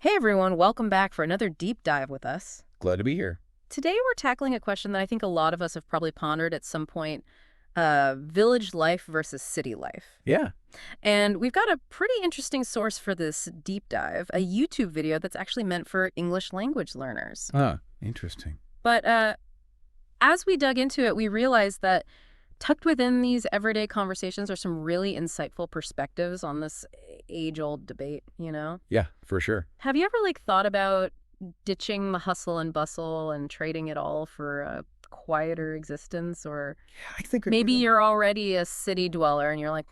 Hey everyone, welcome back for another deep dive with us. Glad to be here. Today we're tackling a question that I think a lot of us have probably pondered at some point, village life versus city life. Yeah. And we've got a pretty interesting source for this deep dive, a YouTube video that's actually meant for English language learners. Interesting. But as we dug into it, we realized that tucked within these everyday conversations are some really insightful perspectives on this age-old debate, you know? Yeah, for sure. Have you ever thought about ditching the hustle and bustle and trading it all for a quieter existence? Or Yeah, I think maybe you're already a city dweller and you're like,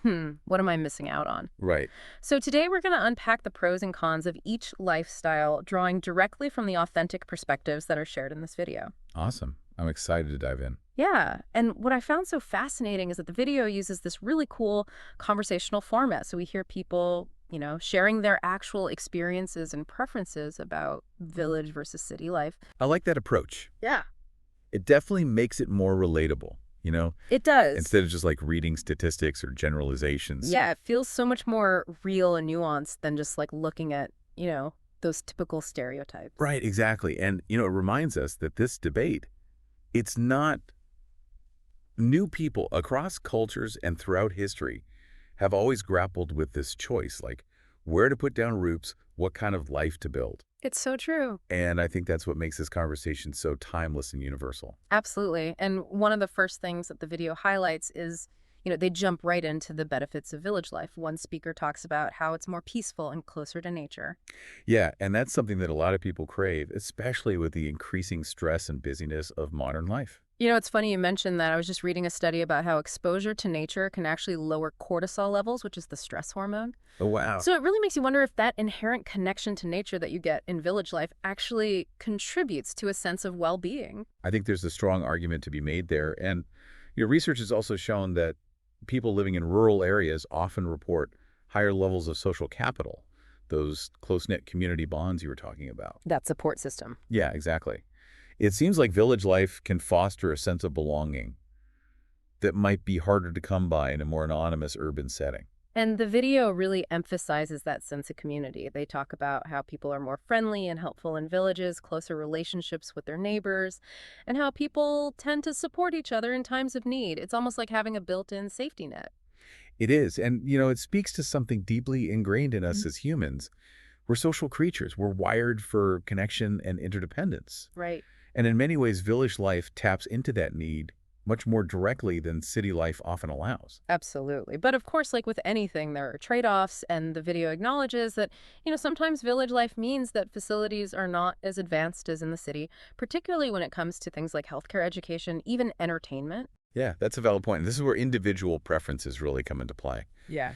what am I missing out on? right. So today we're going to unpack the pros and cons of each lifestyle, drawing directly from the authentic perspectives that are shared in this video. Awesome. I'm excited to dive in. Yeah, and what I found so fascinating is that the video uses this really cool conversational format. So we hear people, sharing their actual experiences and preferences about village versus city life. I like that approach. Yeah. It definitely makes it more relatable, It does. instead of just like reading statistics or generalizations. Yeah, it feels so much more real and nuanced than just looking at, those typical stereotypes. Right, exactly. And, it reminds us that this debate, it's not new people across cultures and throughout history have always grappled with this choice, like where to put down roots, what kind of life to build. It's so true. And I think that's what makes this conversation so timeless and universal. Absolutely. And one of the first things that the video highlights is, they jump right into the benefits of village life. One speaker talks about how it's more peaceful and closer to nature. Yeah, and that's something that a lot of people crave, especially with the increasing stress and busyness of modern life. It's funny you mentioned that. I was just reading a study about how exposure to nature can actually lower cortisol levels, which is the stress hormone. Oh, wow. So it really makes you wonder if that inherent connection to nature that you get in village life actually contributes to a sense of well-being. I think there's a strong argument to be made there. And research has also shown that people living in rural areas often report higher levels of social capital, those close-knit community bonds you were talking about. That support system. Yeah, exactly. It seems like village life can foster a sense of belonging that might be harder to come by in a more anonymous urban setting. And the video really emphasizes that sense of community. They talk about how people are more friendly and helpful in villages, closer relationships with their neighbors, and how people tend to support each other in times of need. It's almost like having a built-in safety net. It is. And, it speaks to something deeply ingrained in us as humans. We're social creatures. We're wired for connection and interdependence. Right. And in many ways, village life taps into that need much more directly than city life often allows. Absolutely. But of course, like with anything, there are trade-offs, and the video acknowledges that, sometimes village life means that facilities are not as advanced as in the city, particularly when it comes to things like healthcare, education, even entertainment. Yeah, that's a valid point. This is where individual preferences really come into play. Yeah.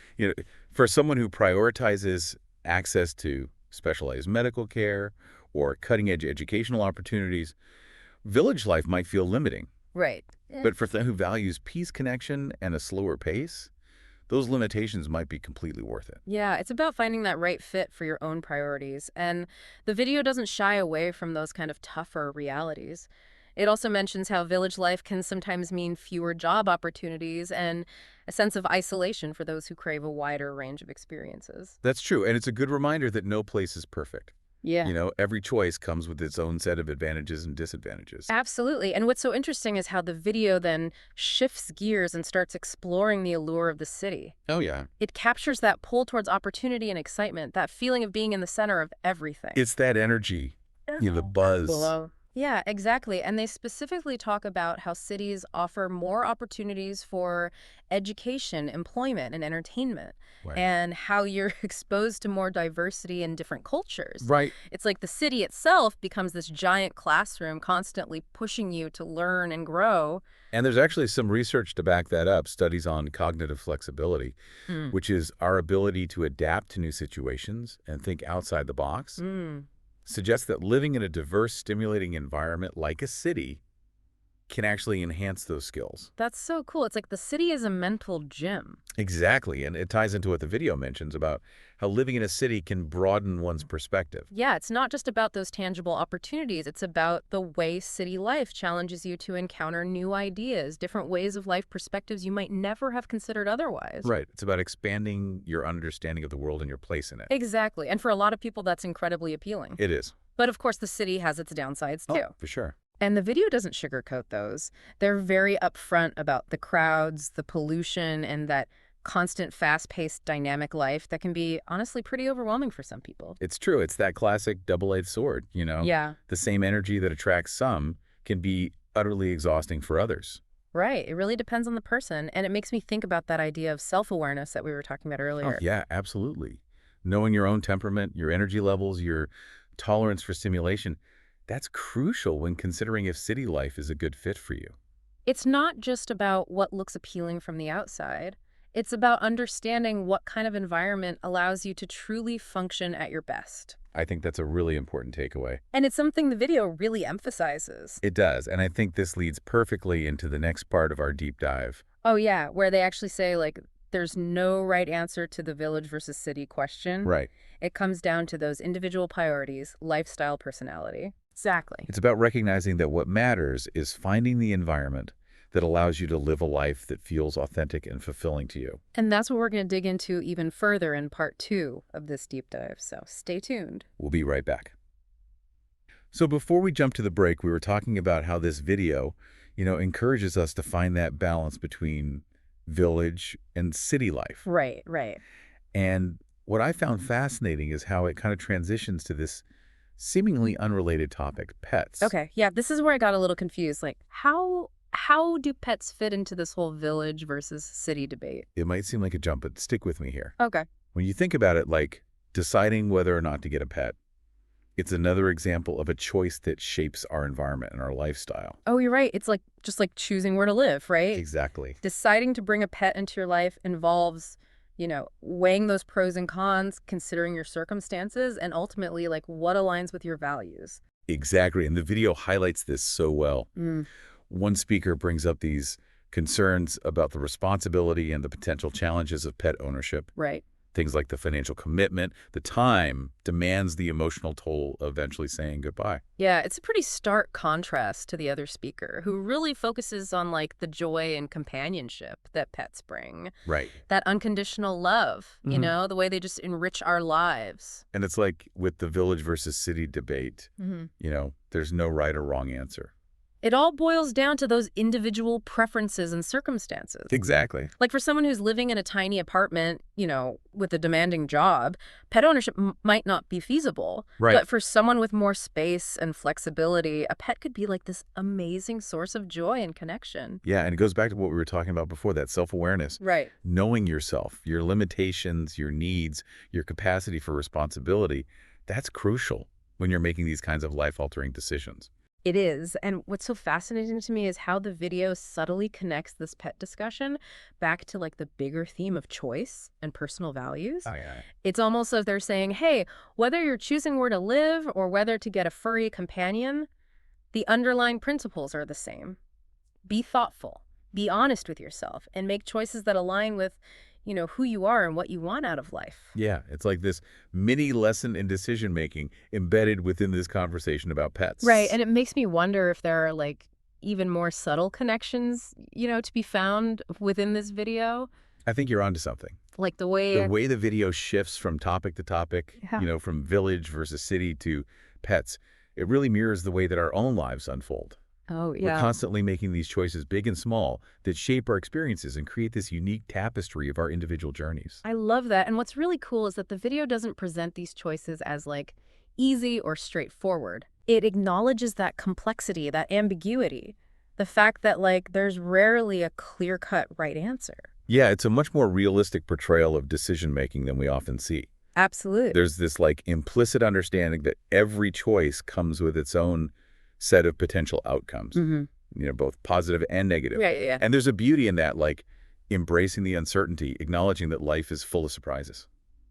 For someone who prioritizes access to specialized medical care or cutting-edge educational opportunities, village life might feel limiting. Right. But for them who values peace, connection, and a slower pace, those limitations might be completely worth it. Yeah, it's about finding that right fit for your own priorities. And the video doesn't shy away from those kind of tougher realities. It also mentions how village life can sometimes mean fewer job opportunities and a sense of isolation for those who crave a wider range of experiences. That's true, and it's a good reminder that no place is perfect. Yeah. Every choice comes with its own set of advantages and disadvantages. Absolutely. And what's so interesting is how the video then shifts gears and starts exploring the allure of the city. Oh, yeah. It captures that pull towards opportunity and excitement, that feeling of being in the center of everything. It's that energy, the buzz. Below. Yeah, exactly. And they specifically talk about how cities offer more opportunities for education, employment, and entertainment, Right. and how you're exposed to more diversity in different cultures. Right. It's like the city itself becomes this giant classroom constantly pushing you to learn and grow. And there's actually some research to back that up, studies on cognitive flexibility, Mm. which is our ability to adapt to new situations and think outside the box. Mm. Suggests that living in a diverse, stimulating environment like a city can actually enhance those skills. That's so cool. It's like the city is a mental gym. Exactly, and it ties into what the video mentions about how living in a city can broaden one's perspective. Yeah, it's not just about those tangible opportunities. It's about the way city life challenges you to encounter new ideas, different ways of life, perspectives you might never have considered otherwise. Right. It's about expanding your understanding of the world and your place in it. Exactly. And for a lot of people, that's incredibly appealing. It is. But of course, the city has its downsides Oh, too. for sure. And the video doesn't sugarcoat those. They're very upfront about the crowds, the pollution, and that constant, fast-paced, dynamic life that can be honestly pretty overwhelming for some people. It's true. It's that classic double-edged sword, you know? Yeah, The same energy that attracts some can be utterly exhausting for others. right. It really depends on the person. And it makes me think about that idea of self-awareness that we were talking about Oh, earlier. yeah, absolutely. Knowing your own temperament, your energy levels, your tolerance for stimulation, that's crucial when considering if city life is a good fit for you. It's not just about what looks appealing from the outside. It's about understanding what kind of environment allows you to truly function at your best. I think that's a really important takeaway. And it's something the video really emphasizes. It does, and I think this leads perfectly into the next part of our deep dive. Oh, yeah, where they actually say, like, there's no right answer to the village versus city question. Right. It comes down to those individual priorities, lifestyle, personality. Exactly. It's about recognizing that what matters is finding the environment that allows you to live a life that feels authentic and fulfilling to you. And that's what we're going to dig into even further in part 2 of this deep dive, so stay tuned. We'll be right back. So before we jump to the break, we were talking about how this video, encourages us to find that balance between village and city life. Right, right. And what I found fascinating is how it kind of transitions to this seemingly unrelated topic, pets. Okay, yeah, this is where I got a little confused. Like, how do pets fit into this whole village versus city debate? It might seem like a jump, but stick with me here. Okay. When you think about it, like deciding whether or not to get a pet, it's another example of a choice that shapes our environment and our lifestyle. Oh, you're right. It's like just like choosing where to live, right? Exactly. Deciding to bring a pet into your life involves, weighing those pros and cons, considering your circumstances, and ultimately, like, what aligns with your values. Exactly. And the video highlights this so well. Mm, One speaker brings up these concerns about the responsibility and the potential challenges of pet ownership. right. Things like the financial commitment, the time demands the emotional toll of eventually saying goodbye. Yeah, it's a pretty stark contrast to the other speaker, who really focuses on, like, the joy and companionship that pets bring. Right. That unconditional love, Mhm. the way they just enrich our lives. And it's like with the village versus city debate, Hmm. there's no right or wrong answer. It all boils down to those individual preferences and circumstances. Exactly. Like for someone who's living in a tiny apartment, with a demanding job, pet ownership might not be feasible. Right. But for someone with more space and flexibility, a pet could be like this amazing source of joy and connection. Yeah, and it goes back to what we were talking about before, that self-awareness. Right. Knowing yourself, your limitations, your needs, your capacity for responsibility, that's crucial when you're making these kinds of life-altering decisions. It is. And what's so fascinating to me is how the video subtly connects this pet discussion back to like the bigger theme of choice and personal values. Oh, yeah. It's almost as they're saying, hey, whether you're choosing where to live or whether to get a furry companion, the underlying principles are the same. Be thoughtful, be honest with yourself, and make choices that align with, who you are and what you want out of life. Yeah, it's like this mini lesson in decision-making embedded within this conversation about pets. Right. And it makes me wonder if there are like even more subtle connections, to be found within this video. I think you're onto something. Like the way. The way the video shifts from topic to topic, Yeah. from village versus city to pets, it really mirrors the way that our own lives unfold. Oh, We're yeah. constantly making these choices, big and small, that shape our experiences and create this unique tapestry of our individual journeys. I love that. And what's really cool is that the video doesn't present these choices as like easy or straightforward. It acknowledges that complexity, that ambiguity, the fact that like there's rarely a clear-cut right answer. Yeah, it's a much more realistic portrayal of decision-making than we often see. Absolutely. There's this like implicit understanding that every choice comes with its own set of potential outcomes, both positive and negative. Yeah, yeah, yeah. And there's a beauty in that, like embracing the uncertainty, acknowledging that life is full of surprises.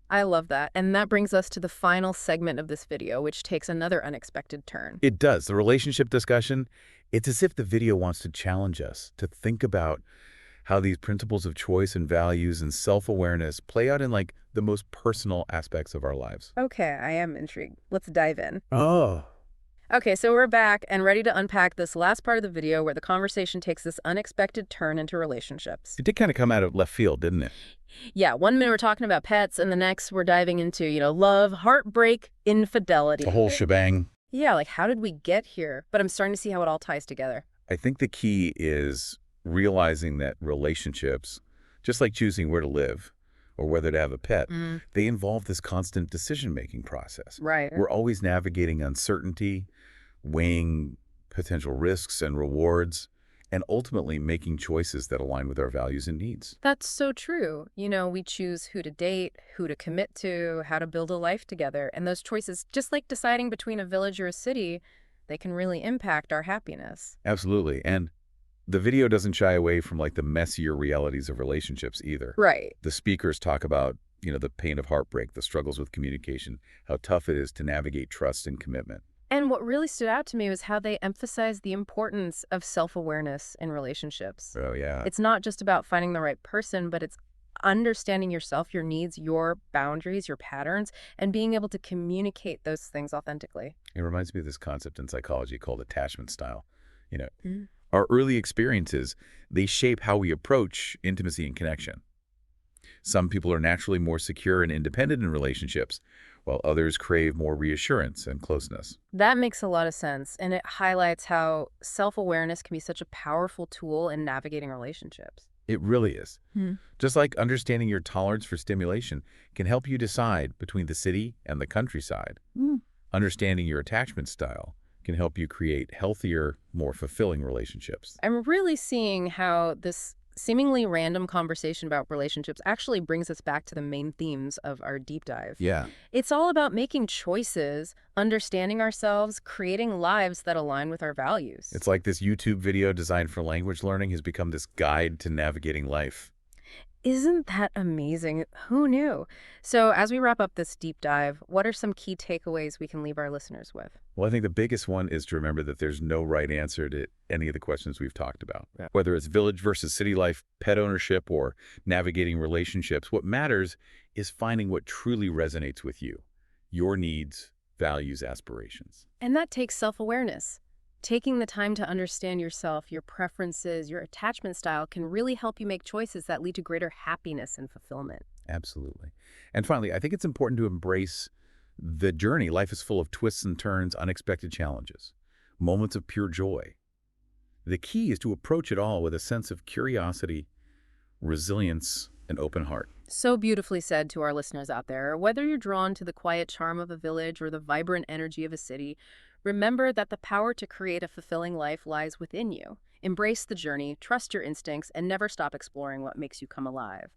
I love that. And that brings us to the final segment of this video, which takes another unexpected turn. It does. The relationship discussion, It's as if the video wants to challenge us to think about how these principles of choice and values and self-awareness play out in like the most personal aspects of our lives. Okay, I am intrigued. Let's dive in. Oh, Okay, so we're back and ready to unpack this last part of the video where the conversation takes this unexpected turn into relationships. it did kind of come out of left field, didn't it? Yeah, one minute we're talking about pets, and the next we're diving into, love, heartbreak, The infidelity. whole shebang. Yeah, like how did we get here? But I'm starting to see how it all ties together. I think the key is realizing that relationships, just like choosing where to live or whether to have a pet, Mm, they involve this constant decision-making process. right. We're always navigating uncertainty, weighing potential risks and rewards, and ultimately making choices that align with our values and needs. That's so true. We choose who to date, who to commit to, how to build a life together. And those choices, just like deciding between a village or a city, they can really impact our happiness. Absolutely. And the video doesn't shy away from like the messier realities of relationships either. Right. The speakers talk about, the pain of heartbreak, the struggles with communication, how tough it is to navigate trust and commitment. And what really stood out to me was how they emphasized the importance of self-awareness in relationships. Oh, yeah. It's not just about finding the right person, but it's understanding yourself, your needs, your boundaries, your patterns, and being able to communicate those things authentically. It reminds me of this concept in psychology called attachment style. You know, Mm. our early experiences, they shape how we approach intimacy and connection. Some people are naturally more secure and independent in relationships, while others crave more reassurance and closeness. That makes a lot of sense, and it highlights how self-awareness can be such a powerful tool in navigating relationships. It really is. Hmm. Just like understanding your tolerance for stimulation can help you decide between the city and the countryside. Mm. Understanding your attachment style can help you create healthier, more fulfilling relationships. I'm really seeing how this seemingly random conversation about relationships actually brings us back to the main themes of our deep dive. Yeah. It's all about making choices, understanding ourselves, creating lives that align with our values. It's like this YouTube video designed for language learning has become this guide to navigating life. Isn't that amazing? Who knew? So as we wrap up this deep dive, what are some key takeaways we can leave our listeners with? Well, I think the biggest one is to remember that there's no right answer to any of the questions we've talked about. Yeah. Whether it's village versus city life, pet ownership, or navigating relationships, what matters is finding what truly resonates with you, your needs, values, aspirations. And that takes self-awareness. Taking the time to understand yourself, your preferences, your attachment style can really help you make choices that lead to greater happiness and fulfillment. Absolutely. And finally, I think it's important to embrace the journey. Life is full of twists and turns, unexpected challenges, moments of pure joy. The key is to approach it all with a sense of curiosity, resilience, and open heart. So beautifully said to our listeners out there. Whether you're drawn to the quiet charm of a village or the vibrant energy of a city, remember that the power to create a fulfilling life lies within you. Embrace the journey, trust your instincts, and never stop exploring what makes you come alive.